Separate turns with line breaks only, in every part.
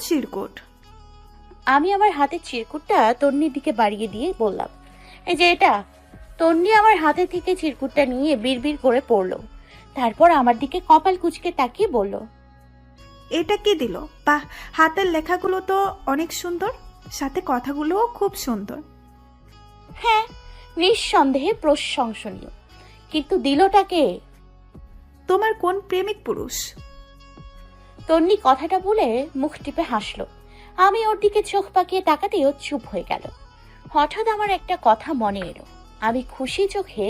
চিরকুট?
আমি আমার হাতের চিরকুটটা তন্নির দিকে বাড়িয়ে দিয়ে বললাম, এই যে এটা। তন্নি আমার হাতে থেকে চিরকুটটা নিয়ে বিড়বিড় করে পড়ল। তারপর আমার দিকে কপাল কুঁচকে তাকিয়ে বলল,
এটা কি দিল? বাহ, হাতের লেখাগুলো তো অনেক সুন্দর, সাথে কথাগুলোও খুব সুন্দর।
হ্যাঁ, নিঃসন্দেহে প্রশংসনীয়, কিন্তু দিলটাকে?
তোমার কোন প্রেমিক পুরুষ?
তন্নি কথাটা বলে মুখ টিপে হাসলো। আমি ওর দিকে চোখ পাকিয়ে তাকাতেও চুপ হয়ে গেল। হঠাৎ আমার একটা কথা মনে এলো। আমি খুশি চোখে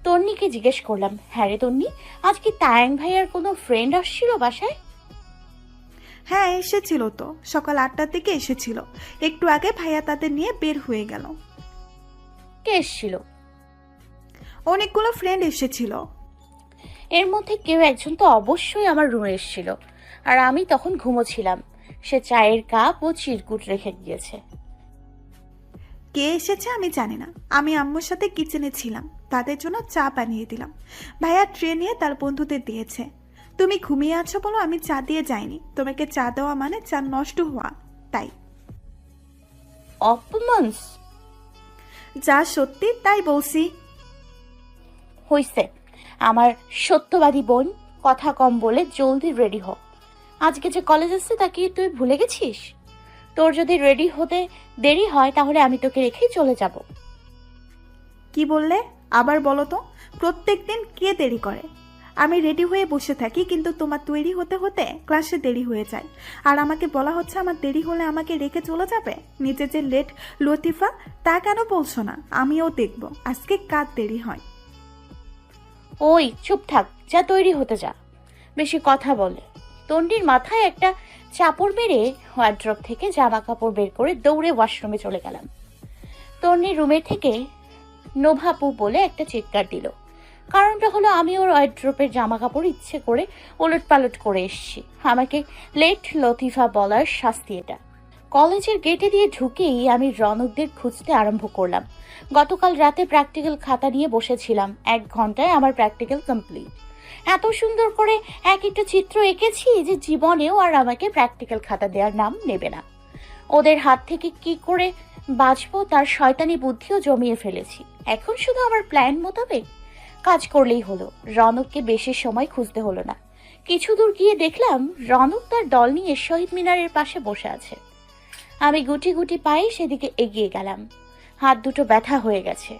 তন্নিকে জিজ্ঞেস করলাম, হ্যাঁ রে তন্নি, আজ কি তায়াং ভাইয়ার কোনো ফ্রেন্ড আসছিল বাসায়?
হ্যাঁ, এসেছিল তো, সকাল 8টার দিকে এসেছিল। একটু আগে ভাইয়া তাদের নিয়ে বের হয়ে গেল।
কে এসছিল?
অনেকগুলো ফ্রেন্ড এসেছিল।
এর মধ্যে কেউ একজন তো অবশ্যই আমার রুমে এসেছিল, আর আমি তখন ঘুমোচ্ছিলাম। সে চায়ের কাপ ও চিরকুট রেখে গিয়েছে।
কে এসেছে আমি জানি না। আমি আম্মুর সাথে কিচেনে ছিলাম, তাদের জন্য চা বানিয়ে দিলাম। ভাইয়া ট্রে নিয়ে তার বন্ধুদের দিয়েছে। তুমি ঘুমিয়ে আছো বলো আমি চা দিয়ে যাইনি। তোমাকে চা দেওয়া মানে চা নষ্ট হওয়া, তাই।
অপমানস।
যা সত্যি তাই বলছি।
হইছে, আমার সত্যবাদী বোন, কথা কম বলে জলদি রেডি হ। আজকে যে কলেজ আছে তা কি তুই ভুলে গেছিস? তোর যদি রেডি হতে দেরি হয় তাহলে আমি তোকে রেখেই চলে যাব।
কি বললে? আবার বলো তো। প্রত্যেকদিন কে দেরি করে? আমি রেডি হয়ে বসে থাকি, কিন্তু তোমার তৈরি হতে হতে ক্লাসে দেরি হয়ে যায়। আর আমাকে বলা হচ্ছে আমার দেরি হলে আমাকে রেখে চলে যাবে। নিজে যে লেট লতিফা, তা কেন বলছো না? আমিও দেখব আজকে কার দেরি হয়।
ওই চুপ থাক, যা তৈরি হতে যা। বেশি কথা বলে। তন্ডির মাথায় একটা চাপড় মেরে ওয়ার্ড্রপ থেকে জামা কাপড় বের করে দৌড়ে ওয়াশরুমে চলে গেলাম। তন্ডির রুমের থেকে নোভাপু বলে একটা চিৎকার দিল। কারণটা হলো আমি ওর ওয়ার্ড্রপের জামা কাপড় ইচ্ছে করে ওলট পালট করে এসেছি। আমাকে লেট লতিফা বলার শাস্তি এটা। কলেজের গেটে দিয়ে ঢুকেই আমি রনকদের খুঁজতে আরম্ভ করলাম। গতকাল রাতে প্র্যাকটিক্যাল খাতা নিয়ে বসেছিলাম। 1 ঘন্টায় আমার প্র্যাকটিক্যাল কমপ্লিট। এত সুন্দর করে এক একটা চিত্র এঁকেছি যে জীবনেও আর আমাকে প্র্যাকটিক্যাল খাতা দেওয়ার নাম নেবে না। ওদের হাত থেকে কি করে বাঁচবো তার শয়তানি বুদ্ধিও জমিয়ে ফেলেছি। এখন শুধু আমার প্ল্যান মোতাবেক কাজ করলেই হলো। রনককে বেশি সময় খুঁজতে হলো না। কিছু দূর গিয়ে দেখলাম রনক তার দল নিয়ে শহীদ মিনারের পাশে বসে আছে। আমি গুটি গুটি পায়ে সেদিকে এগিয়ে গেলাম। হাত দুটো ব্যথা হয়ে গেছে।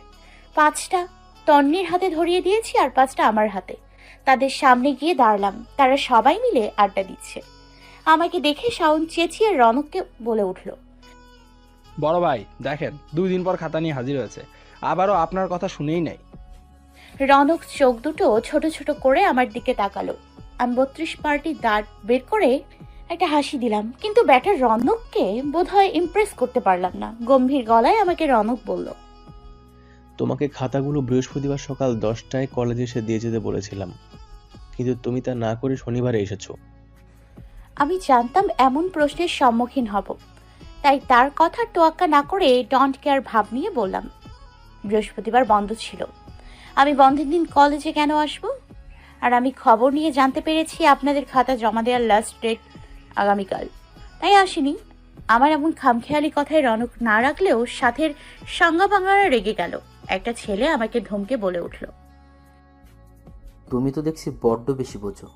5টা তন্নির হাতে ধরিয়ে দিয়েছি আর 5টা আমার হাতে। তাদের সামনে গিয়ে দাঁড়ালাম। তারা সবাই মিলে আড্ডা দিচ্ছে। আমাকে দেখে শাওন চেঁচিয়ে রনককে বলে উঠল,
বড় ভাই দেখেন, 2 দিন পর খাতা নিয়ে হাজির হয়েছে, আবারও আপনার কথা শুনেই নাই।
রনক চোখ দুটো ছোট ছোট করে আমার দিকে তাকালো। আমি 32 পার্টি দাঁত বের করে একটা হাসি দিলাম, কিন্তু ব্যাটার রনককে বোধহয় ইমপ্রেস করতে পারলাম না। গম্ভীর গলায় আমাকে রনক বলল,
তোমাকে খাতাগুলো বৃহস্পতিবার সকাল 10টায় কলেজে এসে দিয়ে যেতে বলেছিলাম, কিন্তু তুমি তা না করে শনিবারে এসেছো।
আমি জানতাম এমন প্রশ্নের সম্মুখীন হব, তাই তার কথা তোয়াক্কা না করে ডন্ট কেয়ার ভাব নিয়ে বললাম, বৃহস্পতিবার বন্ধ ছিল। আমি বন্ধের দিন কলেজে কেন আসব? আর আমি খবর নিয়ে জানতে পেরেছি আপনাদের খাতা জমা দেওয়ার লাস্ট ডেট আগামীকাল, তাই আসিনি। আমার এমন খামখেয়ালি কথায় রনক না রাখলেও সাথের সাঙ্গা ভাঙারা রেগে গেল। একটা ছেলে আমাকে ধমকে বলে উঠল,
তুমি তো দেখছি বড্ড বেশি বোঝো।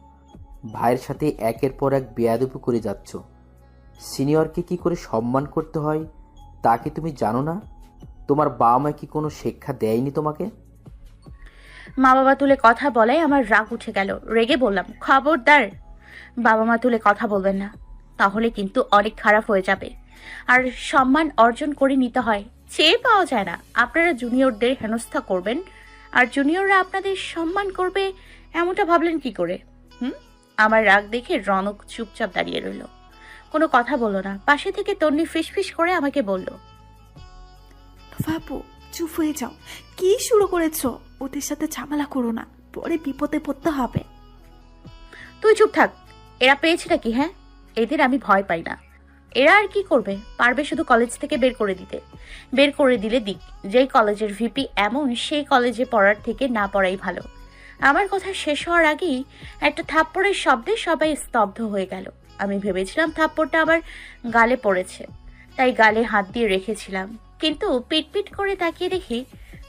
ভাইয়ের সাথে একের পর এক বেয়াদবি করে যাচ্ছ। সিনিয়রকে কি করে সম্মান করতে হয় তা কি তুমি জানো না? তোমার বাবা মা কি কোনো শিক্ষা দেয়নি তোমাকে?
মা বাবা তুলে কথা বলায় আমার রাগ উঠে গেল। রেগে বললাম, খবরদার বাবা মা তুলে কথা বলবেন না, তাহলে কিন্তু অনেক খারাপ হয়ে যাবে। আর সম্মান অর্জন করে নিতে হয়, চেয়ে পাওয়া যায় না। আপনারা জুনিয়রদের হেনস্থা করবেন আর জুনিয়ররা আপনাদের সম্মান করবে, এমনটা ভাবলেন কি করে? আমার রাগ দেখে রনক চুপচাপ দাঁড়িয়ে রইল, কোনো কথা বলল না। পাশে থেকে তন্নি ফিসফিস করে আমাকে বলল,
বাবু চুপ হয়ে যাও। কি শুরু করেছো? ওদের সাথে ঝামেলা করো না, পরে বিপদে পড়তে হবে।
তুই চুপ থাক। এরা পেয়েছেটা কি? হ্যাঁ, এদের আমি ভয় পাই না। এরা আর কি করবে? পারবে শুধু কলেজ থেকে বের করে দিতে। বের করে দিলে দিক, যেই কলেজের ভিপি এমন সেই কলেজে পড়ার থেকে না পড়াই ভালো। আমার কথা শেষ হওয়ার আগেই একটা থাপ্পড়ের শব্দে সবাই স্তব্ধ হয়ে গেল। আমি ভেবেছিলাম থাপ্পড়টা আমার গালে পড়েছে, তাই গালে হাত দিয়ে রেখেছিলাম। কিন্তু পিটপিট করে তাকিয়ে দেখি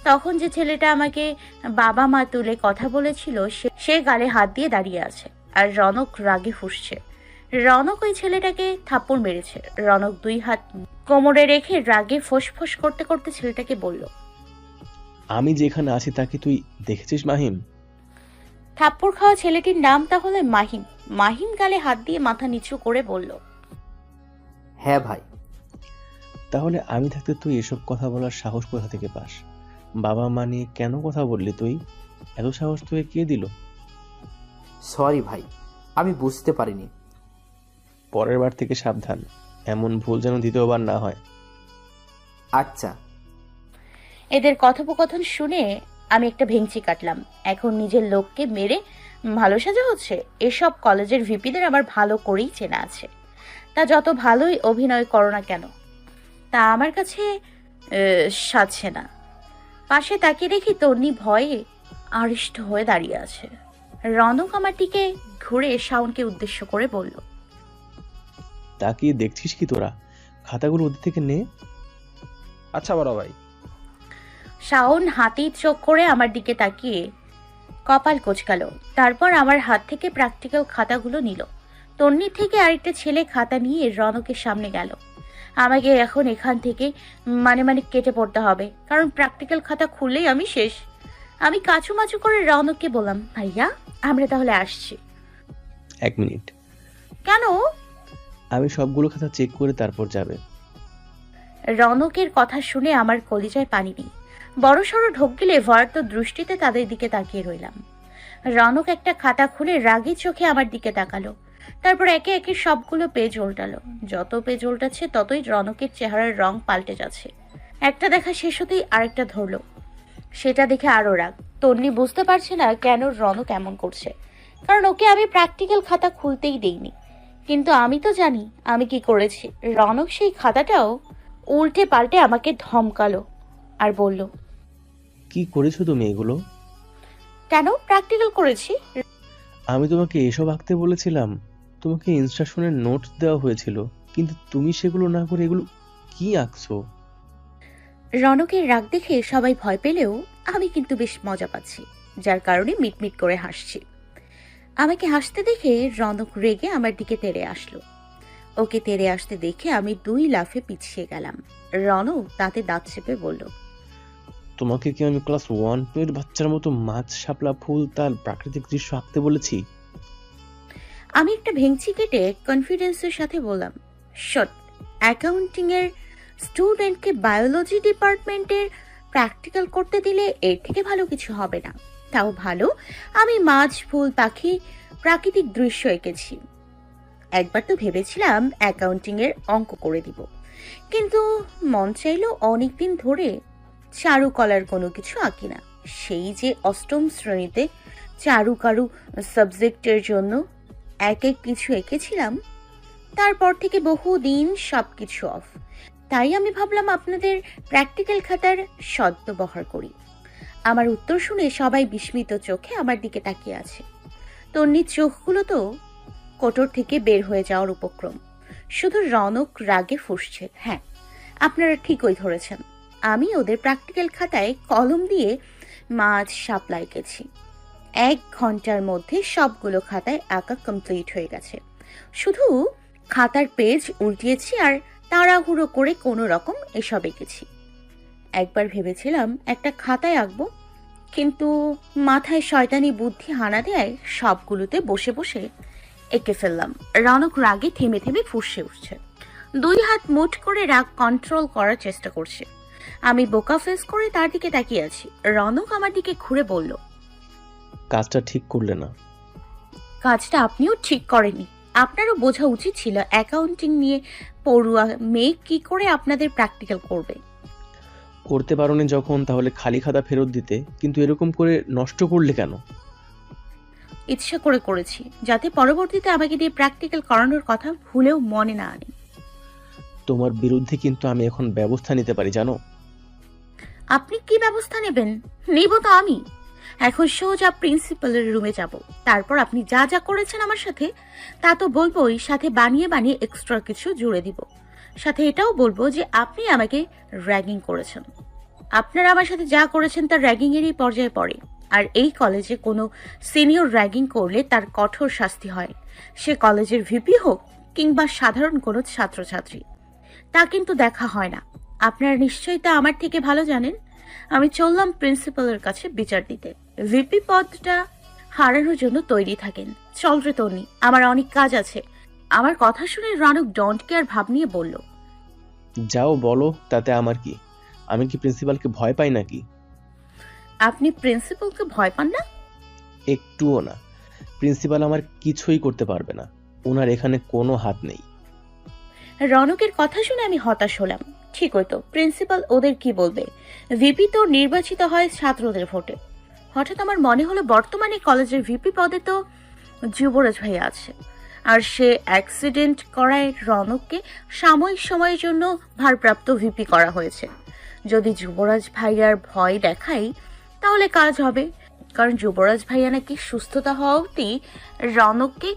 তখন যে ছেলেটা আমাকে বাবা মা তুলে কথা বলেছিল সে গালে হাত দিয়ে দাঁড়িয়ে আছে, আর রনক রাগে ফুঁসছে। রনক ওই ছেলেটাকে থাপ্পড় মেরেছে। রনক 2 হাত কোমরে রেখে রাগে ফোঁস করতে করতে ছেলেটাকে বলল,
আমি যেখানে আছি তাকে তুই দেখেছিস মাহিম?
থাপ্পড় খাওয়া ছেলেটির নাম তাহলে মাহিম। মাহিম গালে হাত দিয়ে মাথা নিচু করে বলল,
হ্যাঁ ভাই।
তাহলে আমি থাকতে তুই এসব কথা বলার সাহস কোথা থেকে পাস? বাবা মা নিয়ে কেন কথা বললি তুই? এত সাহস তোকে কে দিল?
সরি ভাই, আমি বুঝতে পারিনি।
পরের বার থেকে সাবধান, এমন ভুল যেন দ্বিতীয়বার না হয়।
আচ্ছা।
এদের কথোপকথন শুনে আমি একটা ভেঙচি কাটলাম। এখন নিজের লোককে মেরে ভালো সাজা হচ্ছে? এসব কলেজের ভিপিদের আমার ভালো করেই চেনা আছে। তা যত ভালোই অভিনয় করো না কেন, তা আমার কাছে সাজছে না। পাশে তাকিয়ে দেখি তন্নি ভয়ে আড়ষ্ট হয়ে দাঁড়িয়ে আছে। রনক আমার দিকে ঘুরে শাওনকে উদ্দেশ্য করে বলল,
তাকিয়ে দেখছিস কি তোরা? খাতাগুলো ওদের থেকে নে।
আচ্ছা বড় ভাই।
শাওন হাতি চোখ করে আমার দিকে তাকিয়ে কপাল কোচকালো। তারপর আমার হাত থেকে প্র্যাকটিক্যাল খাতাগুলো নিল। তন্নি থেকে আরেকটা ছেলে খাতা নিয়ে রনকের সামনে গেল। আমাকে এখন এখান থেকে মানে কেটে পড়তে হবে, কারণ প্র্যাকটিক্যাল খাতা খুললেই আমি শেষ। আমি কাচুমাচু করে রনককে বললাম, ভাইয়া আমরা তাহলে আসছি।
1 মিনিট।
কেন?
আমি সবগুলো খাতা চেক করে তারপর যাবে।
রনকের কথা শুনে আমার কলিজায় পানি নেই। বড়সড় ঢোক গিলে ভয়ার্ত দৃষ্টিতে তাদের দিকে তাকিয়ে রইলাম। রনক একটা খাতা খুলে রাগী চোখে আমার দিকে তাকালো। তারপর একে একে সবগুলো পেজ উল্টালো। যত পেজ উল্টাচ্ছে ততই রনকের চেহারার রং পাল্টে যাচ্ছে। একটা দেখা শেষ হতেই আরেকটা ধরলো। সেটা দেখে আরো রাগ। তন্নি বুঝতে পারছে না কেন রনক এমন করছে, কারণ ওকে আমি প্র্যাকটিক্যাল খাতা খুলতেই দেইনি। কিন্তু আমি তো জানি আমি কি করেছি। রনক সেই খাতাটাও উল্টে পাল্টে আমাকে ধমকালো আর বলল,
কি করেছো তুমি এগুলো?
কেন প্র্যাকটিক্যাল করেছি?
আমি তোমাকে এসব আঁকতে বলেছিলাম, তোমাকে ইনস্ট্রাকশনের নোট দেওয়া হয়েছিল, কিন্তু তুমি সেগুলো না করে এগুলো কি আঁকছো?
রনকের রাগ দেখে সবাই ভয় পেলেও আমি কিন্তু বেশ মজা পাচ্ছি, যার কারণে মিটমিট করে হাসছি। আমাকে হাসতে দেখে রনক রেগে আমার দিকে তেড়ে আসলো। ওকে তেড়ে আসতে দেখে আমি 2 লাফে পিছিয়ে গেলাম। রনক দাঁতে দাঁত চেপে বলল,
তোমাকে কি আমি ক্লাস 1-2 এর বাচ্চার মতো মাছ, শাপলা, ফুল, তার প্রাকৃতিক দৃশ্য আঁকতে বলেছি?
আমি একটা ভেঙচি কেটে কনফিডেন্সের সাথে বললাম, শট, অ্যাকাউন্টিং এর স্টুডেন্টকে বায়োলজি ডিপার্টমেন্টের প্র্যাকটিক্যাল করতে দিলে এর থেকে ভালো কিছু হবে না। তাও ভালো আমি মাছ, ফুল, পাখি, প্রাকৃতিক দৃশ্য এঁকেছি। একবার তো ভেবেছিলাম অ্যাকাউন্টিং এর অঙ্ক করে দিব, কিন্তু মন চাইলো অনেকদিন ধরে চারুকলার কোনো কিছু আঁকি না। সেই যে 8ম শ্রেণীতে চারুকারু সাবজেক্টের জন্য এক কিছু এঁকেছিলাম, তারপর থেকে বহুদিন সবকিছু অফ। তাই আমি ভাবলাম আপনাদের প্র্যাকটিক্যাল খাতার সদ্ব্যবহার করি। আমার উত্তর শুনে সবাই বিস্মিত চোখে আমার দিকে তাকিয়ে আছে। তন্নির চোখগুলো তো কোটর থেকে বের হয়ে যাওয়ার উপক্রম। শুধু রনক রাগে ফুঁসছে। হ্যাঁ, আপনারা ঠিকই ধরেছেন, আমি ওদের প্র্যাকটিক্যাল খাতায় কলম দিয়ে মাছ, শাপলা এঁকেছি। 1 ঘন্টার মধ্যে সবগুলো খাতায় আঁকা কমপ্লিট হয়ে গেছে। শুধু খাতার পেজ উল্টিয়েছি আর তাড়াহুড়ো করে কোনো রকম এসব এঁকেছি। একবার ভেবেছিলাম একটা খাতায় আঁকবো, কিন্তু মাথায় শয়তানি বুদ্ধি হানা দেয় সবগুলোতে বসে বসে এঁকে ফেললাম। রনক রাগে থেমে থেমে ফুঁসে উঠছে। 2 হাত মুঠ করে রাগ কন্ট্রোল করার চেষ্টা করছে। আমি বোকা ফেস করে তার দিকে তাকিয়ে আছি। রনক আমার দিকে ঘুরে বলল,
কাজটা ঠিক করলে না।
কাজটা আপনিও ঠিক করেননি। আপনারও বোঝা উচিত ছিল অ্যাকাউন্টিং নিয়ে পড়ুয়া মেয়ে কি করে আপনাদের প্র্যাকটিক্যাল করবে।
করতে পারোনি যখন, তাহলে খালি খাতা ফেরত দিতে, কিন্তু এরকম করে নষ্ট করলে কেন?
ইচ্ছা করে করেছি, যাতে পরবর্তীতে আমাকে দিয়ে প্র্যাকটিক্যাল করানোর কথা ভুলেও মনে না আনে।
তোমার বিরুদ্ধে কিন্তু আমি এখন ব্যবস্থা নিতে পারি, জানো?
আপনি কি ব্যবস্থা নেবেন? নেব তো আমি। এখন সোজা প্রিন্সিপালের রুমে যাব। তারপর আপনি যা যা করেছেন আমার সাথে তা তো বলবোই, সাথে বানিয়ে বানিয়ে এক্সট্রা কিছু জুড়ে দিব। সাথে এটাও বলবো যে আপনি আমাকে র্যাগিং করেছেন। আপনারা আমার সাথে যা করেছেন তা র্যাগিং এরই পর্যায়ে পড়ে। আর এই কলেজে কোনো সিনিয়র র্যাগিং করলে তার কঠোর শাস্তি হয়, সে কলেজের ভিপি হোক কিংবা সাধারণ কোনো ছাত্রছাত্রী। তা কিন্তু দেখা হয় না। আপনারা নিশ্চয়ই তা আমার থেকে ভালো জানেন। আমি চললাম প্রিন্সিপালের কাছে বিচার দিতে। ভিপি পদটা হারানোর জন্য তৈরি থাকেন। চল রে তনি, আমার অনেক কাজ আছে। আমার কথা শুনে রনক ডোন্ট কেয়ার ভাব নিয়ে বলল,
যাও বলো, তাতে আমার কি? আমি কি প্রিন্সিপালকে ভয় পাই নাকি?
আপনি প্রিন্সিপালকে ভয় পান না?
একটুও না। প্রিন্সিপাল আমার কিছুই করতে পারবে না, ওনার এখানে কোনো হাত নেই।
রনকের কথা শুনে আমি হতাশ হলাম। ঠিক হইতো, প্রিন্সিপাল ওদের কি বলবে? ভিপি তো নির্বাচিত হয় ছাত্রদের ভোটে। হঠাৎ আমার মনে হলো বর্তমানে কলেজের ভিপি পদে তো যুবরাজ ভাই আছে, আর সে অ্যাক্সিডেন্ট করায় রনককে সাময়িক সময়ের জন্য ভারপ্রাপ্ত ভিপি করা হয়েছে। যদি যুবরাজ ভাইয়ার ভয় দেখাই তাহলে কাজ হবে, কারণ যুবরাজ ভাইয়া নাকি সুস্থতা হওয়া অবধি রনককে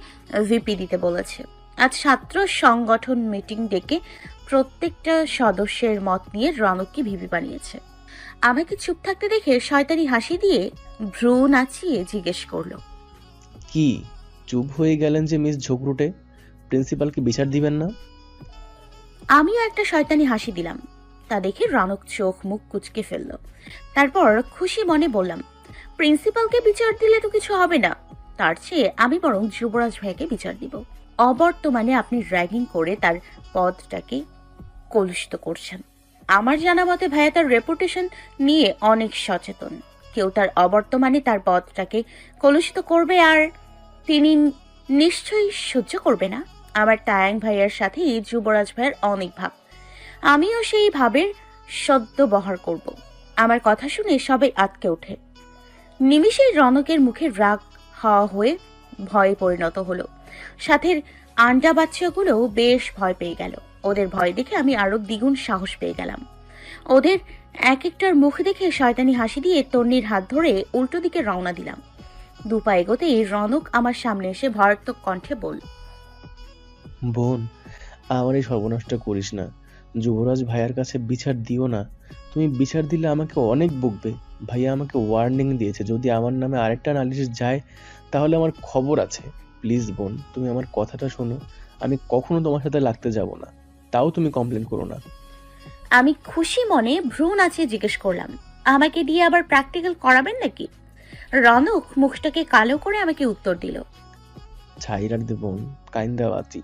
ভিপি দিতে বলেছে। আজ ছাত্র সংগঠন মিটিং ডেকে প্রত্যেকটা সদস্যের মত নিয়ে রনককে ভিপি বানিয়েছে। আমাকে চুপ থাকতে দেখে শয়তানি হাসি দিয়ে ভ্রু নাচিয়ে জিজ্ঞেস করলো,
কি চুপ হয়ে গেলেন যে মিস ঝগড়ুটে? প্রিন্সিপালকে বিচার দিবেন না?
আমিও একটা শয়তানি হাসি দিলাম। তা দেখে রনক চোখ মুখ কুচকে ফেলল। তারপর খুশি মনে বললাম, প্রিন্সিপালকে বিচার দিলে তো কিছু হবে না, তার চেয়ে আমি বরং যুবরাজ ভাইকে বিচার দিব। অবর্তমানে আপনি র্যাগিং করে তার পদটাকে কলুষিত করছেন। আমার জানা মতে ভাইয়া তার রেপুটেশন নিয়ে অনেক সচেতন। কেউ তার অবর্তমানে তার পদটাকে কলুষিত করবে আর তিনি নিশ্চয়ই সহ্য করবে না। আমার তায়াং ভাইয়ার সাথে যুবরাজ ভাইয়ের অনেক ভাব, আমিও সেই ভাবের সদ্ব্যবহার করব। আমার কথা শুনে সবাই আটকে ওঠে। নিমিষেই রনকের মুখে রাগ হাওয়া হয়ে ভয়ে পরিণত হলো। সাথের আন্ডা বাচ্চাগুলো বেশ ভয় পেয়ে গেল। ওদের ভয় দেখে আমি আরো দ্বিগুণ সাহস পেয়ে গেলাম। ওদের এক একটার মুখ দেখে শয়তানি হাসি দিয়ে তন্নির হাত ধরে উল্টো দিকে রওনা দিলাম। দুপা এগোতেই রনক আমার সামনে এসে ভয়ার্থক কণ্ঠে বলল,
বোন, আমার এই সর্বনাশটা করিস না। যুবরাজ ভাইয়ার কাছে বিচার দিও না। তুমি বিচার দিলে আমাকে অনেক বকবে। ভাইয়া আমাকে ওয়ার্নিং দিয়েছে, যদি আমার নামে আরেকটা নালিশ যায় তাহলে আমার খবর আছে। প্লিজ বোন, তুমি আমার কথাটা শোনো। আমি কখনো তোমার সাথে লাগতে যাব না, তাও তুমি কমপ্লেন করো না।
আমি খুশি মনে ভ্রু নাচিয়ে জিজ্ঞেস করলাম, আমাকে দিয়ে আবার প্র্যাকটিক্যাল করাবেন নাকি? রনক মুখটাকে কালো করে আমাকে উত্তর দিল,
ছাইরার দে বোন, কাইন্দা বাতি।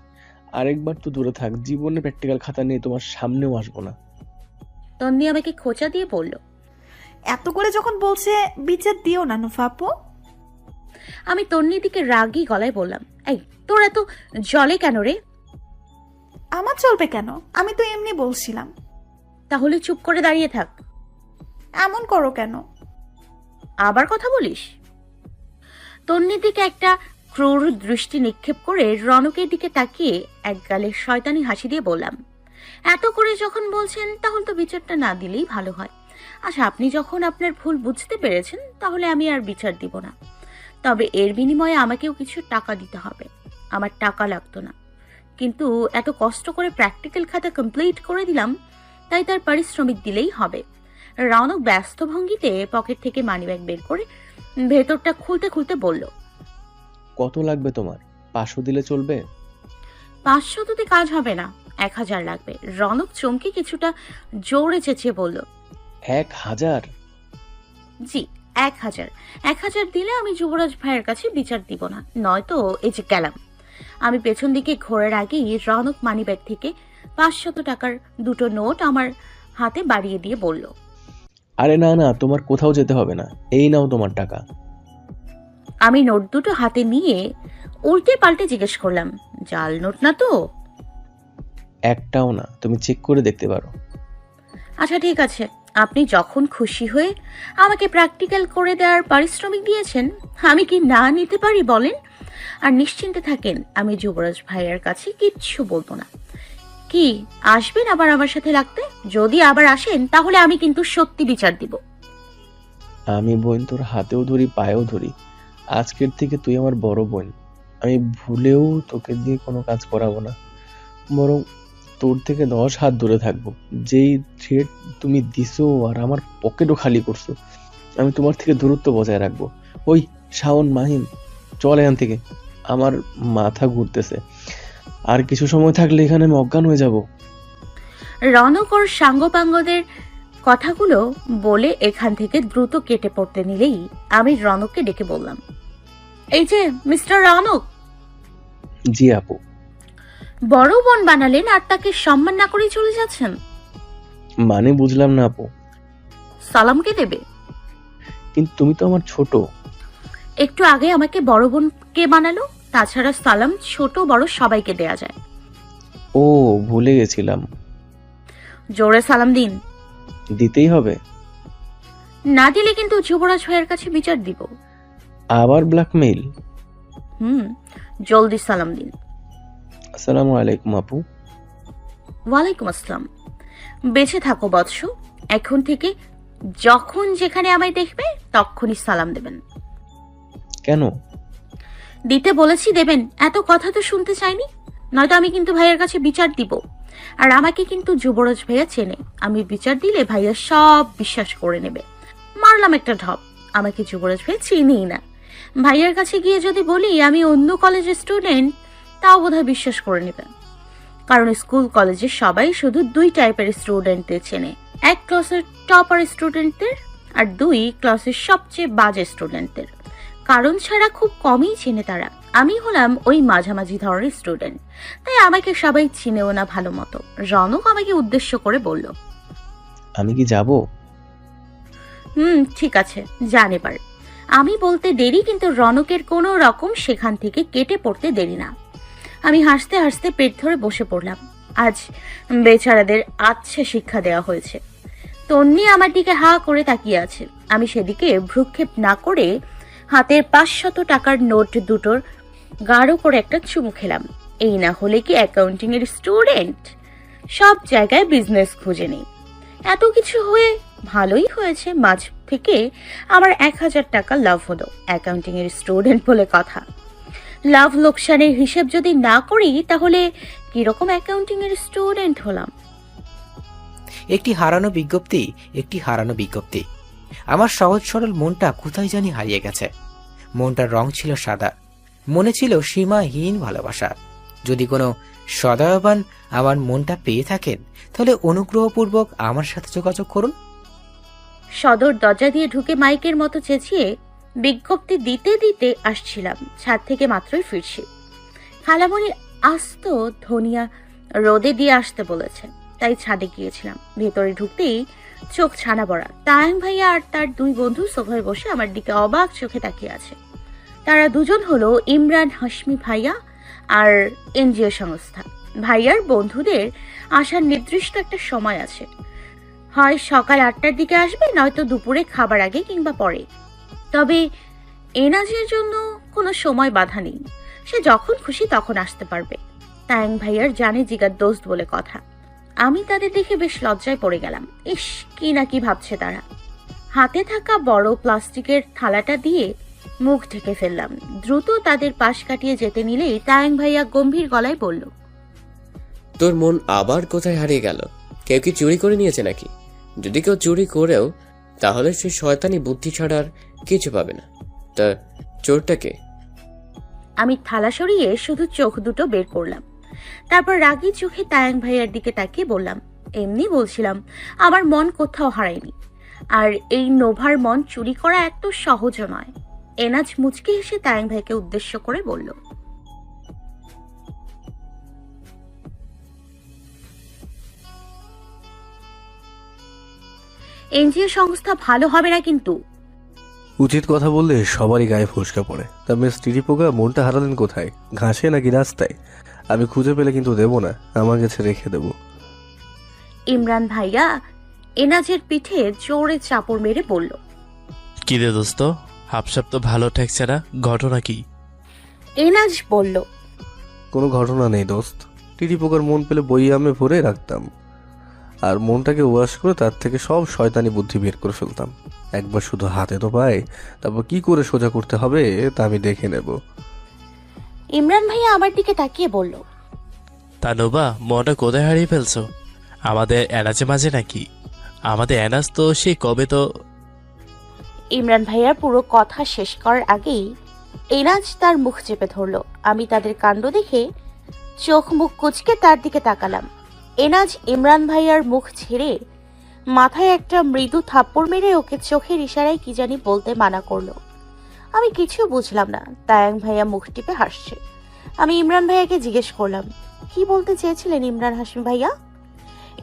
আরেকবার তো দূরে থাক, জীবনে প্র্যাকটিক্যাল খাতা নিয়ে তোমার সামনেও আসবো না।
তন্নি আমাকে খোঁচা দিয়ে বলল,
এত করে যখন বলছে বিচার দিও না নুফা আপু।
আমি তন্নির দিকে রাগী গলায় বললাম, এই তোর এত জলে কেন রে?
আমার চলবে কেন? আমি তো এমনি বলছিলাম।
তাহলে চুপ করে দাঁড়িয়ে থাক।
এমন করো কেন?
আবার কথা বলিস? তন্নির দিকে একটা ক্রূর দৃষ্টি নিক্ষেপ করে রনকের দিকে তাকিয়ে এক গালে শয়তানি হাসি দিয়ে বললাম, এত করে যখন বলছেন তাহলে তো বিচারটা না দিলেই ভালো হয়। আচ্ছা, আপনি যখন আপনার ভুল বুঝতে পেরেছেন তাহলে আমি আর বিচার দিব না। তবে এর বিনিময়ে আমাকেও কিছু টাকা দিতে হবে। আমার টাকা লাগতো না, কিন্তু এত কষ্ট করে প্র্যাকটিক্যাল খাতা কমপ্লিট করে দিলাম, তাই তার পারিশ্রমিক দিলেই হবে। রনক ব্যস্ত ভঙ্গিতে পকেট থেকে মানিব্যাগ বের করে ভেতরটা খুলতে খুলতে বলল,
কত লাগবে তোমার? 500 দিলে চলবে?
500 দিতে কাজ হবে না, 1000 লাগবে। রনক চমকে কিছুটা জোরে চেঁচিয়ে বলল,
1000?
জি 1000। 1000 দিলে আমি যুবরাজ ভাইয়ের কাছে বিচার দিব না, নয়তো এই যে গেলাম। আমি পেছন দিকে ঘোরার আগেই রনক মানিব্যাগ থেকে 500 টাকার দুটো নোট আমার হাতে বাড়িয়ে দিয়ে বলল,
আরে না না, তোমার কোথাও যেতে হবে না, এই নাও তোমার টাকা।
আমি নোট দুটো হাতে নিয়ে উল্টে পাল্টে জিজ্ঞেস করলাম, জাল নোট না তো?
একটাও না, তুমি চেক করে দেখতে পারো।
আচ্ছা ঠিক আছে, আপনি যখন খুশি হয়ে আমাকে প্র্যাকটিক্যাল করে দেওয়ার পারিশ্রমিক দিয়েছেন, আমি কি না নিতে পারি বলেন? আর নিশ্চিন্তে থাকেন, আমি যুবরাজ ভাইয়ের কাছে কিচ্ছু বলবো না। কি আসবেন আবার আমার সাথে লাগতে? যদি আবার আসেন তাহলে আমি কিন্তু সত্যি বিচার দিব।
আমি বোন তোর হাতেও ধরি, পায়েও ধরি। আজকের থেকে তুই আমার বড় বোন। আমি ভুলেও তোকে দিয়ে কোনো কাজ করাবো না, বরং তোর থেকে 10 হাত দূরে থাকবো। যেই থ্রেট তুমি দিছো আর আমার পকেটও খালি করছো, আমি তোমার থেকে দূরত্ব বজায় রাখবো। ওই শাওন, মাহিন, চল এখান থেকে, আমার মাথা ঘুরতেছে। আর কিছু সময় থাকলে এখানে আমি অজ্ঞান হয়ে যাব।
রনক ওর সাঙ্গপাঙ্গদের কথাগুলো বলে এখান থেকে দ্রুত কেটে পড়তে নিলেই আমি রনককে ডেকে বললাম, এই যে মিস্টার রনক,
জি আপু।
বড় বোন বানালেন আর তাকে সম্মান না করেই চলে যাচ্ছেন।
মানে বুঝলাম না আপু।
সালামকে দেবে?
কিন্তু তুমি তো আমার ছোট।
একটু আগে আমাকে বড় বোন কে বানালো? তাছাড়া সালাম ছোট বড় সবাইকে দেয়া যায়।
ও, ভুলে গেছিলাম।
জোরে সালাম দিন।
দিতেই হবে?
না দিলে কিন্তু যুবরাজ ভাইয়ের কাছে বিচার দিব।
আবার ব্ল্যাকমেইল?
জলদি সালাম দিন।
আসসালামু আলাইকুম আপু।
ওয়ালাইকুম আসসালাম। বেঁচে থাকো বৎস। এখন থেকে যখন যেখানে আমায় দেখবে তখনই সালাম দেবেন।
কেন?
দিতে বলেছি, দেবেন। এত কথা তো শুনতে চাইনি, নয়তো আমি কিন্তু ভাইয়ের কাছে বিচার দিব। আর আমাকে কিন্তু যুবরাজ ভাইয়া চেনে। আমি বিচার দিলে ভাইয়া সব বিশ্বাস করে নেবে। মারলাম একটা ঢপ। আমাকে যুবরাজ ভাইয়া চিনিই না। ভাইয়ার কাছে গিয়ে যদি বলি আমি অন্য কলেজের স্টুডেন্ট, তাও বোধহয় বিশ্বাস করে নেবেন। কারণ স্কুল কলেজে সবাই শুধু 2 টাইপের স্টুডেন্টদের চেনে, 1 ক্লাসের টপার স্টুডেন্টদের আর 2 ক্লাসের সবচেয়ে বাজে স্টুডেন্টদের। কারণ ছাড়া খুব কমই চেনে তারা। আমি হলাম ওই মাঝামাঝি ধরনের স্টুডেন্ট, তাই আমাকে সবাই চিনেও না ভালো মতো। রনক আমাকে উদ্দেশ্য করে বলল,
আমি কি যাব?
ঠিক আছে, যান এবার। আমি বলতে দেরি, কিন্তু রনকের কোনো রকম সেখান থেকে কেটে পড়তে দেরি না। আমি হাসতে হাসতে পেট ধরে বসে পড়লাম। আজ বেচারাদের আচ্ছা শিক্ষা দেওয়া হয়েছে। তন্নি আমার দিকে হা করে তাকিয়ে আছে। আমি সেদিকে ভ্রুক্ষেপ না করে হাতের 500 টাকার নোট দুটোর গাঢ় করে একটা চুমু খেলাম। এই না হলে কি অ্যাকাউন্টিং এর স্টুডেন্ট? সব জায়গায় বিজনেস খুঁজে নেই। এত কিছু হয়ে ভালোই হয়েছে, মাঝ থেকে আমার 1000 টাকা লাভ হলো। অ্যাকাউন্টিং এর স্টুডেন্ট বলে কথা। লাভ লোকসানের হিসেব যদি না করি তাহলে কিরকম অ্যাকাউন্টিং এর স্টুডেন্ট হলাম।
একটি হারানো বিজ্ঞপ্তি। আমার সহজ সরল মনটা কোথায় জানি হারিয়ে গেছে। মনটার রং ছিল সাদা, মনে ছিল সীমাহীন ভালোবাসা। যদি কোনো সদয়বান আমার মনটা পেয়ে থাকেন, তাহলে অনুগ্রহপূর্বক আমার সাথে যোগাযোগ করুন।
সদর দরজা দিয়ে ঢুকে মাইকের মতো চেঁচিয়ে বিজ্ঞপ্তি দিতে দিতে আসছিলাম। ছাদ থেকে মাত্রই ফিরছি। খালামণি আস্ত ধনিয়া রোদে দিয়ে আসতে বলেছে, তাই ছাদে গিয়েছিলাম। ভেতরে ঢুকতেই চোখ ছানা বড়া। তায়াং ভাইয়া আর তার 2 বন্ধু সোফায় বসে আমার দিকে অবাক চোখে তাকিয়ে আছে। তারা দুজন হলো ইমরান হাশমি ভাইয়া আর এনজিও সংস্থা। ভাইয়ার বন্ধুদের আসার নির্দিষ্ট একটা সময় আছে, হয় সকাল 8টার দিকে আসবে, নয়তো দুপুরে খাবার আগে কিংবা পরে। তবে এনাজের জন্য কোনো সময় বাধা নেই, সে যখন খুশি তখন আসতে পারবে। তায়াং ভাইয়ার জানে জিগার দোস্ত বলে কথা। আমি তাদের দেখে বেশ লজ্জায় পড়ে গেলাম। ইস, কি না কি ভাবছে তারা। হাতে থাকা বড় প্লাস্টিকের থালাটা দিয়ে মুখ ঢেকে ফেললাম। দ্রুত তাদের পাশ কাটিয়ে যেতে নিলেই তায়াং ভাইয়া গম্ভীর গলায় বলল,
তোর মন আবার কোথায় হারিয়ে গেল? কেউ কি চুরি করে নিয়েছে নাকি? যদি কেউ চুরি করেও, তাহলে সে শয়তানি বুদ্ধি ছাড়া আর কিছু পাবে না। তা চোরটাকে?
আমি থালা সরিয়ে শুধু চোখ দুটো বের করলাম। তারপর রাগী চোখে তায়াং ভাইয়ার দিকে তাকিয়ে বললাম, এমনি বলছিলাম, আমার মন কোথাও হারায়নি। আর এই নোভার মন চুরি করা এত সহজও নয়। এনাজ মুচকি হেসে তায়াং ভাইকে উদ্দেশ্য করে বলল, এনজিও সংস্থা ভালো হবে না কিন্তু।
উচিত কথা বললে সবারই গায়ে ফোসকা পড়ে। তা মিস টিটি পোকা মনটা হারালেন কোথায়? ঘাসে নাকি রাস্তায়? আমি খুঁজে পেলে কিন্তু দেবো না, আমার কাছে রেখে দেব।
ইমরান ভাইয়া এনাজের পিঠে জোরে চাপড় মেরে বলল,
কি রে দোস্ত, হাফসাপ তো ভালো ঠেকছে না, ঘটনা কি?
এনাজ বলল,
কোনো ঘটনা নেই দোস্ত, টিটি পোকার মন পেলে বই আমি ভরে রাখতাম। আর মনটাকে ওয়াশ করে তার থেকে সব শয়তানি বুদ্ধি বের করে ফেলতাম। একবার শুধু হাতে তো পাই, তারপর কি করে সোজা করতে হবে তা আমি দেখে নেব।
ইমরান ভাইয়া আমার দিকে তাকিয়ে বলল,
তা নোবা, মনটা কোথায় হারিয়ে ফেলছো? আমাদের এনাজে মাঝে নাকি? আমাদের এনাজ তো সেই কবে তো।
ইমরান ভাইয়ার পুরো কথা শেষ করার আগেই এনাজ তার মুখ চেপে ধরল। আমি তাদের কাণ্ড দেখে চোখ মুখ কুচকে তার দিকে তাকালাম। এনাজ ইমরান ভাইয়ার মুখ ছেড়ে মাথায় একটা মৃদু থাপ্পড় মেরে ওকে চোখের ইশারায় কি জানি বলতে মানা করলো। আমি কিছু বুঝলাম না। তায়াং ভাইয়া মুখ টিপে হাসছে। আমি ইমরান ভাইয়াকে জিজ্ঞেস করলাম, কি বলতে চেয়েছিলেন ইমরান হাসিম ভাইয়া?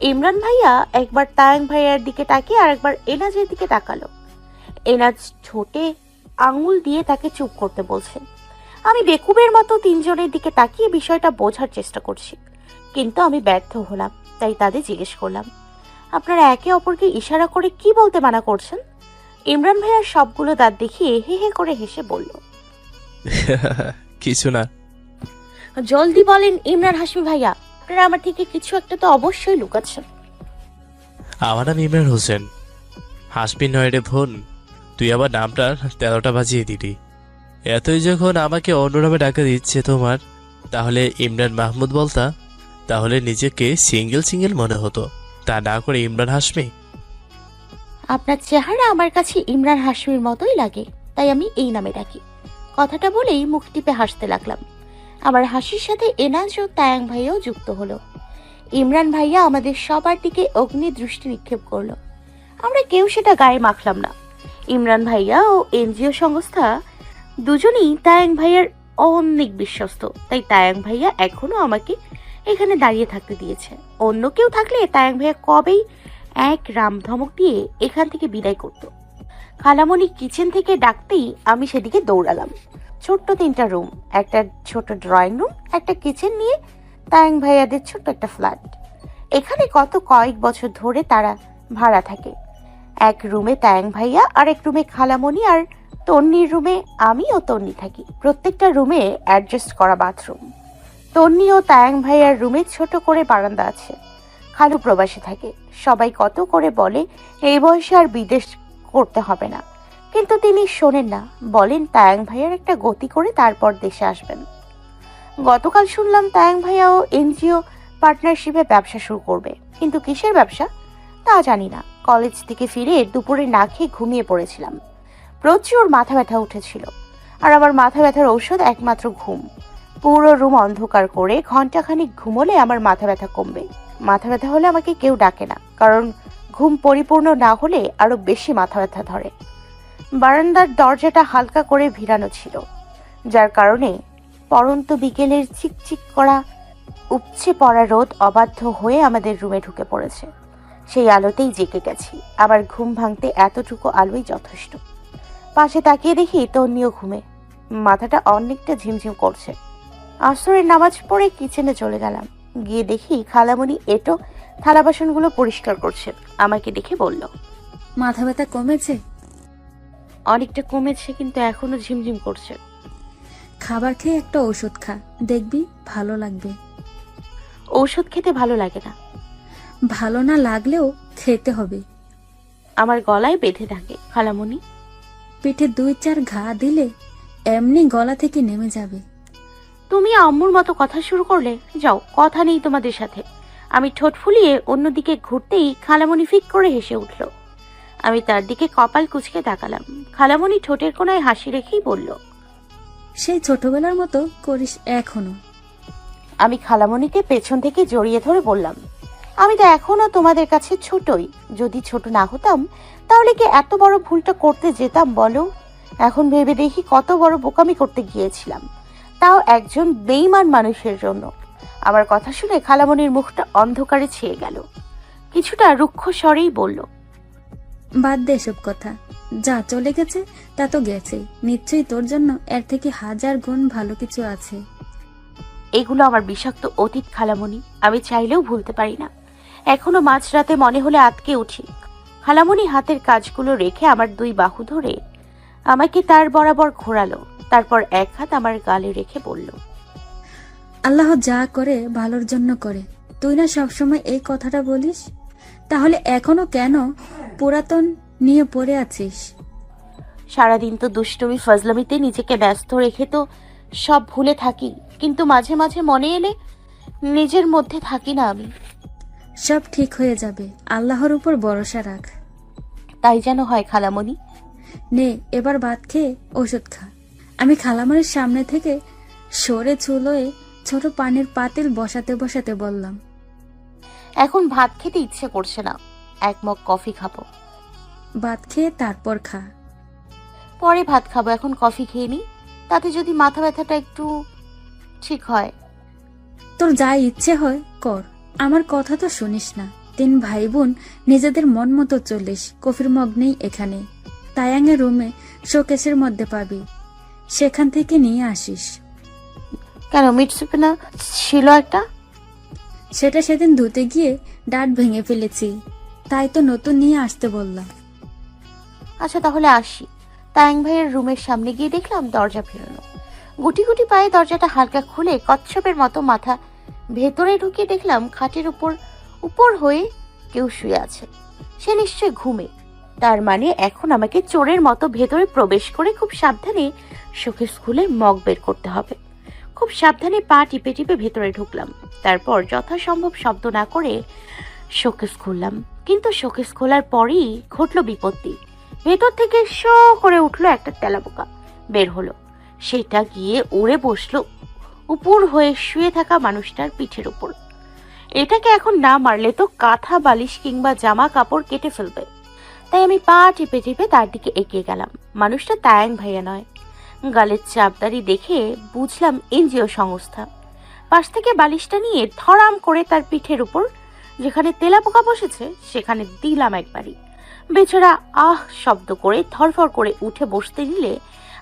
ইমরান ভাইয়া একবার তায়াং ভাইয়ার দিকে তাকিয়ে আর একবার এনাজের দিকে তাকালো। এনাজ ঠোঁটে আঙুল দিয়ে তাকে চুপ করতে বলছে। আমি বেকুবের মতো তিনজনের দিকে তাকিয়ে বিষয়টা বোঝার চেষ্টা করছি, কিন্তু আমি ব্যর্থ হলাম। তাই তাদের জিজ্ঞেস করলাম, আপনারা একে অপরকে ইশারা করে কি বলতে মানা করছেন? ইমরান ভাইয়ার সবগুলো দাঁত দেখিয়ে হে হে করে হেসে বলল,
কিছু না।
জলদি বলেন ইমরান হাসমি ভাইয়া, আপনারা আমার থেকে কিছু একটা তো অবশ্যই লুকাচ্ছেন।
আমার নাম ইমরান হোসেন। হাসবি নয় রে বোন, তুই আবার নামটা 13টা বাজিয়ে দিলি। এতই যখন আমাকে অন্য নামে ডাকা দিচ্ছে তোমার, তাহলে ইমরান মাহমুদ বলতা, তাহলে নিজেকে সিঙ্গেল মনে হতো। তা না করে ইমরান হাসমি।
আপনার চেহারা আমার কাছে ইমরান হাসমির মতোই লাগে, তাই আমি এই নামে ডাকি। কথাটা বলেই মুখ টিপে হাসতে লাগলাম। আমার হাসির সাথে এনাজ ও তায়াং ভাইয়াও যুক্ত হলো। ইমরান ভাইয়া আমাদের সবার দিকে অগ্নি দৃষ্টি নিক্ষেপ করলো। আমরা কেউ সেটা গায়ে মাখলাম না। ইমরান ভাইয়া ও এনজিও সংস্থা দুজনেই তায়াং ভাইয়ার অনেক বিশ্বস্ত, তাই তায়াং ভাইয়া এখনো আমাকে এখানে দাঁড়িয়ে থাকতে দিয়েছে। অন্য কেউ থাকলে তায়াং ভাইয়া কবেই এক রাম ধমক দিয়ে এখান থেকে বিদায় করত। খালামণি কিচেন থেকে ডাকতেই আমি সেদিকে দৌড়ালাম। ছোট্ট 3টা রুম, একটা ছোট ড্রয়িং রুম, একটা কিচেন নিয়ে তায়াং ভাইয়াদের ছোট্ট একটা ফ্ল্যাট। এখানে কয়েক বছর ধরে তারা ভাড়া থাকে। এক রুমে তায়াং ভাইয়া, আর এক রুমে খালামণি, আর তন্নির রুমে আমি ও তন্নি থাকি। প্রত্যেকটা রুমে অ্যাডজাস্ট করা বাথরুম। তন্নি ও তায়াং ভাইয়ার রুমে ছোট করে বারান্দা আছে। খালু প্রবাসী থাকে। সবাই কত করে বলে এই বয়সে আর বিদেশ করতে হবে না, কিন্তু তিনি শোনেন না। বলেন তায়াং ভাইয়ার একটা গতি করে তারপর দেশে আসবেন। গতকাল শুনলাম তায়াং ভাইয়া ও এনজিও পার্টনারশিপে ব্যবসা শুরু করবে, কিন্তু কিসের ব্যবসা তা জানি না। কলেজ থেকে ফিরে দুপুরে না খেয়ে ঘুমিয়ে পড়েছিলাম। প্রচুর মাথা ব্যথা উঠেছিল, আর আমার মাথা ব্যথার ঔষধ একমাত্র ঘুম। পুরো রুম অন্ধকার করে ঘন্টাখানিক ঘুমোলে আমার মাথা ব্যথা কমবে। মাথা ব্যথা হলে আমাকে কেউ ডাকে না, কারণ ঘুম পরিপূর্ণ না হলে আরো বেশি মাথা ব্যথা ধরে। বারান্দার দরজাটা হালকা করে ভিড়ানো ছিল, যার কারণে পরন্ত বিকেলের চিকচিক করা উপচে পড়া রোদ অবাধ্য হয়ে আমাদের রুমে ঢুকে পড়েছে। সেই আলোতেই জেগে গেছি। আবার ঘুম ভাঙতে এতটুকু আলোই যথেষ্ট। পাশে তাকিয়ে দেখি তন্নিও ঘুমে। মাথাটা অনেকটা ঝিমঝিম করছে। আসরের নামাজ পড়ে কিচেনে চলে গেলাম। গিয়ে দেখি খালামণি এটো থালা বাসনগুলো পরিষ্কার করছে। আমাকে দেখে বলল,
মাথা ব্যথা কমেছে?
অনেকটা কমেছে, কিন্তু এখনো ঝিমঝিম করছে।
খাবার খেয়ে একটা ওষুধ খা, দেখবি ভালো লাগবে।
ঔষধ খেতে ভালো লাগে না।
ভালো না লাগলেও খেতে হবে।
আমার গলায় বেঁধে থাকে খালামণি।
পেটে 2-4 ঘা দিলে এমনি গলা থেকে নেমে যাবে।
তুমি আম্মুর মতো কথা শুরু করলে। যাও, কথা নেই তোমাদের সাথে। আমি ঠোঁট ফুলিয়ে অন্যদিকে ঘুরতেই খালামণি ফিক করে হেসে উঠল। আমি তার দিকে কপাল কুঁচকে তাকালাম। খালামণি ঠোঁটের কোনায় হাসি রেখেই বলল,
সেই ছোটবেলার মতো করিস এখনো।
আমি খালামণিকে পেছন থেকে জড়িয়ে ধরে বললাম, আমি তো এখনো তোমাদের কাছে ছোটই। যদি ছোট না হতাম তাহলে কি এত বড় ভুলটা করতে যেতাম বলো? এখন ভেবে দেখি কত বড় বোকামি করতে গিয়েছিলাম, তাও একজন বেঈমান মানুষের জন্য। আমার কথা শুনে খালামণির মুখটা অন্ধকারে ছেয়ে গেল। কিছুটা রুক্ষ স্বরেই বলল,
বাদ দে সব কথা, যা চলে গেছে তা তো গেছে। নিশ্চয়ই তোর জন্য এর থেকে 1000 গুণ ভালো কিছু আছে।
এগুলো আমার বিষাক্ত অতীত খালামণি, আমি চাইলেও ভুলতে পারি না। এখনো মাঝরাতে মনে হলে আটকে উঠি। খালামণি হাতের কাজগুলো রেখে আমার 2 বাহু ধরে আমাকে তার বরাবর ঘোরালো। তারপর এক হাত আমার গালে রেখে বলল,
আল্লাহ যা করে ভালোর জন্য করে। তুই না সবসময় এই কথাটা বলিস? তাহলে এখনো কেন পুরাতন নিয়ে পড়ে আছিস?
সারাদিন তো দুষ্টুমি ফজলামিতে নিজেকে ব্যস্ত রেখে তো সব ভুলে থাকি, কিন্তু মাঝে মাঝে মনে এলে নিজের মধ্যে থাকি না আমি।
সব ঠিক হয়ে যাবে, আল্লাহর উপর ভরসা রাখ।
তাই যেন হয় খালামণি।
নে এবার ভাত খেয়ে ওষুধ খা। আমি খালামণির সামনে থেকে সরে চুলোয় ছোট পানির পাতিল বসাতে বসাতে বললাম,
এখন ভাত খেতে ইচ্ছে করছে না, এক মগ কফি খাবো।
ভাত খেয়ে তারপর খা।
পরে ভাত খাবো, এখন কফি খেয়ে নি, তাতে যদি মাথা ব্যথাটা একটু ঠিক হয়।
তোর যা ইচ্ছে হয় কর, আমার কথা তো শুনিস না। 3 ভাই বোন নিজেদের মন মতো চলিস। কফির মগ নেই এখানে, তায়াঙের রুমে শোকেসের মধ্যে পাবি, সেখান থেকে নিয়ে আসিস।
কেন, মিট সুপে না ছিল একটা?
সেটা সেদিন ধুতে গিয়ে ডাট ভেঙে ফেলেছি, তাই তো নতুন নিয়ে আসতে বললাম।
আচ্ছা তাহলে আসি। তায়াং ভাইয়ের রুমের সামনে গিয়ে দেখলাম দরজা ফেরানো। গুটি গুটি পায়ে দরজাটা হালকা খুলে কচ্ছপের মতো মাথা ভেতরে ঢুকিয়ে দেখলাম খাটের উপর হয়ে কেউ শুয়ে আছে। সে নিশ্চয় ঘুমে, তার মানে এখন আমাকে চোরের মতো ভেতরে প্রবেশ করে খুব সাবধানে শোকেস খুলে মগ বের করতে হবে। খুব সাবধানে পা টিপে টিপে ভেতরে ঢুকলাম, তারপর যথাসম্ভব শব্দ না করে শোকেস খুললাম। কিন্তু শোকেস খোলার পরই ঘটলো বিপত্তি। ভেতর থেকে শো করে উঠলো একটা তেলাপোকা, বের হলো। সেটা গিয়ে উড়ে বসলো উপর হয়ে শুয়ে থাকা মানুষটার পিঠের উপর। এটাকে এখন না মারলে তো কাঁথা বালিশ কিংবা জামা কাপড় কেটে ফেলবে। তাই আমি পা টিপে টিপে তার দিকে এগিয়ে গেলাম। মানুষটা তায়াং ভাইয়া নয়, গালের চাপদারি দেখে বুঝলাম এনজিও সংস্থা। পাশ থেকে বালিশটা নিয়ে ধরাম করে তার পিঠের উপর যেখানে তেলাপোকা বসেছে সেখানে দিলাম একবারই। বেচারা আহ শব্দ করে ধরফর করে উঠে বসতে নিলে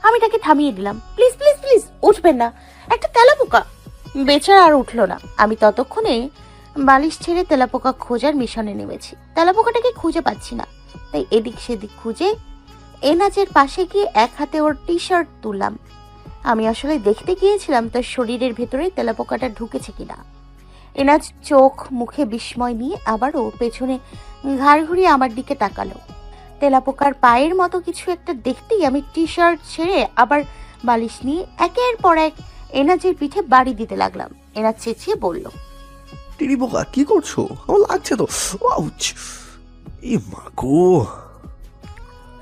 আমি তাকে থামিয়ে দিলাম। প্লিজ প্লিজ প্লিজ উঠবেন না, একটা তেলাপোকা। বেচারা আর উঠলো না। আমি ততক্ষণে বালিশ ছেড়ে তেলাপোকা খোঁজার মিশনে নেমেছি। তেলাপোকাটাকে খুঁজে পাচ্ছি না, তাই এদিক সেদিক খুঁজে এনাজের পাশে গিয়ে এক হাতে ওর টি শার্ট তুললাম। আমি আসলে দেখতে গিয়েছিলাম তার শরীরের ভেতরে তেলাপোকাটা ঢুকেছে কিনা। এনাজ চোখ মুখে বিস্ময় নিয়ে আবারও পেছনে ঘাড় ঘুরিয়ে আমার দিকে তাকালো। তেলাপোকার পায়ের মতো কিছু একটা দেখতেই আমি টি শার্ট ছেড়ে আবার বালিশ নিয়ে একের পর এক এনাজের পিঠে বাড়ি দিতে লাগলাম। এনাজ চেঁচিয়ে বলল,
টিড়ি পোকা কি করছো? আমার লাগছে তো। আউচ! এ মা গো!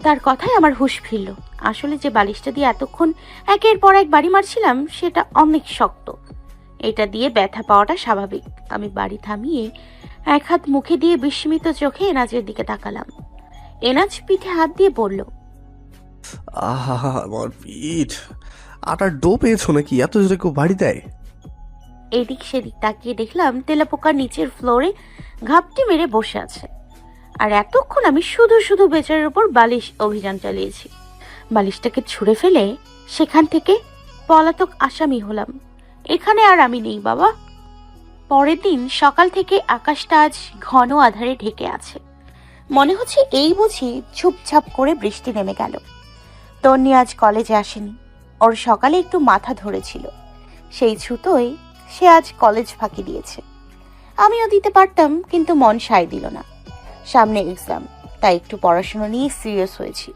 তার কথায় আমার হুঁশ ফিরল। আসলে যে বালিশটা দিয়ে এতক্ষণ একের পর এক বাড়ি মারছিলাম সেটা অনেক শক্ত। এটা দিয়ে ব্যথা পাওয়াটা স্বাভাবিক। আমি বাড়ি থামিয়ে এক হাত মুখে দিয়ে বিস্মিত চোখে এনাজের দিকে তাকালাম। এনাজ পিঠে হাত দিয়ে বলল,
আহা, আমার পিঠ! আটার ডো পেয়েছো নাকি? এত জোরে কেউ বাড়ি দেয়?
এদিক সেদিক তাকিয়ে দেখলাম তেলাপোকা নিচের ফ্লোরে ঘাপটি মেরে বসে আছে। আর এতক্ষণ আমি শুধু শুধু বেচারের উপর বালিশ অভিযান চালিয়েছি। বালিশটাকে ছুঁড়ে ফেলে সেখান থেকে পলাতক আসামি হলাম। এখানে আর আমি নেই বাবা। পরের দিন সকাল থেকে আকাশটা আজ ঘন আধারে ঢেকে আছে। মনে হচ্ছে এই বুঝি ঝুপঝাপ করে বৃষ্টি নেমে গেল। তন্নি আজ কলেজে আসেনি। ওর সকালে একটু মাথা ধরেছিল, সেই ছুতোয় সে আজ কলেজ ফাঁকি দিয়েছে। আমিও দিতে পারতাম, কিন্তু মন সায় দিল না। সামনে এক্সাম, তাই একটু পড়াশোনা নিয়ে সিরিয়াস হয়েছি।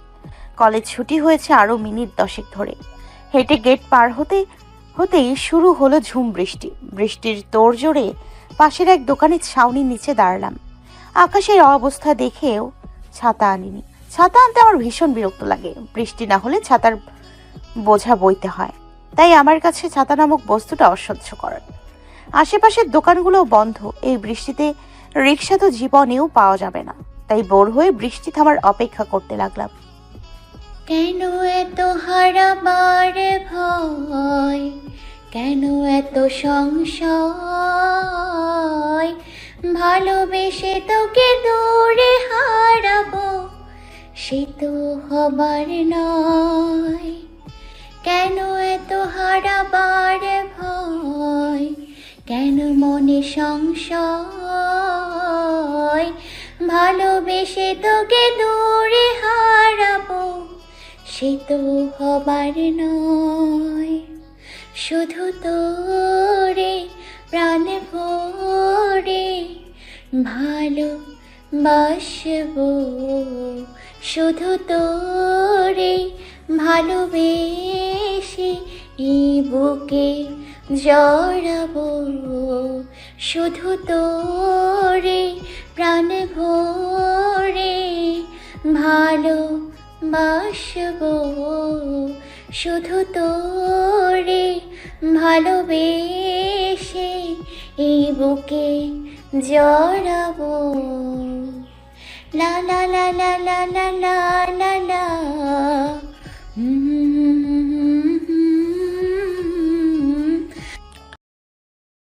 কলেজ ছুটি হয়েছে আরো মিনিট 10 ধরে। হেঁটে গেট পার হতেই শুরু হলো ঝুম বৃষ্টি। বৃষ্টির তোড়জোড়ে পাশের এক দোকানের ছাউনির নিচে দাঁড়ালাম। আকাশের অবস্থা দেখেও ছাতা আনিনি। ছাতা আনতে আমার ভীষণ বিরক্ত লাগে। বৃষ্টি না হলে ছাতার বোঝা বইতে হয়, তাই আমার কাছে ছাতা নামক বস্তুটা অসহ্যকর। আশেপাশের দোকানগুলো বন্ধ। এই বৃষ্টিতে রিক্সা তো জীবনেও পাওয়া যাবে না, তাই বোর হয়ে বৃষ্টি থামার অপেক্ষা করতে লাগলাম।
কেন এত হারাবার ভয়, কেন এত সংশয়, ভালোবেসে তোকে দূরে হারাবো, সে তো হবার নয়। কেন এত হারাবার ভয়, কেন মনে সংশয়, ভালোবেসে তোকে দূরে হারাবো, সে তো হবার নয়। শুধু তোরে প্রাণ ভরে বাসবো শুধু তোরে ভালোবেসে এই বুকে জড়াবো শুধু তোরে প্রাণ ভরে ভালোবাসবো শুধু তোরে ভালোবেসে এই বুকে জড়াবো লা লা লা লা লা লা লা লা